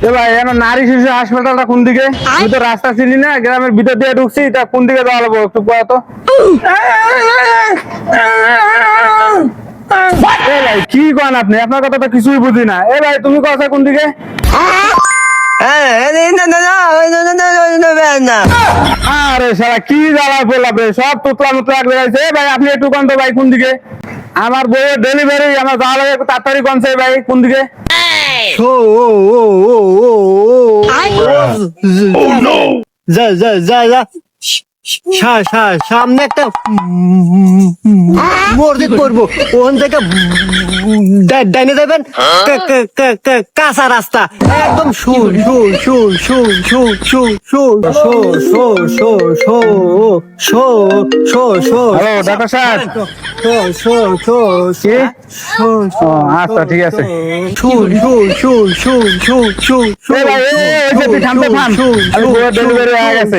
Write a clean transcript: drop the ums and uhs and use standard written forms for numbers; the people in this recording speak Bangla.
এ ভাই আমার নারী শিশু হাসপাতালটা কোন দিকে? আমি তো রাস্তা চিনি না, গ্রামের ভিতর দিয়ে ঢুকছি, তা কোন দিকে যাওয়া লাগবো একটু কয়া তো। এ ভাই কি কন আপনি? আপনার কথা তো কিছুই বুঝি না। এ ভাই তুমি কথা কোন দিকে? আরে শালা কি জ্বালায় পড়লাম রে, সব তুতলা মুতলা এক জায়গায়। এ ভাই আপনি একটু কোন তো ভাই কোন দিকে? আমার বউয়ের ডেলিভারি, আমার যাওয়া লাগে, একটু তাড়াতাড়ি কোনছে ভাই কোন দিকে? যা যা যা যা সামনে একটা মসজিদ করবো, ওখান থেকে ডাইনে যাবেন, কাঁচা রাস্তা একদম শুন শুন শুন শুন শুন শুন শুন শুন শুন শুন শুন শুন হ্যালো ডাক্তার সাহেব। কি? ও, আচ্ছা ঠিক আছে। এ ভাই ওই যে তুই থামতে থাম, আমি বউয়ের ডেলিভারি হয়ে গেছে।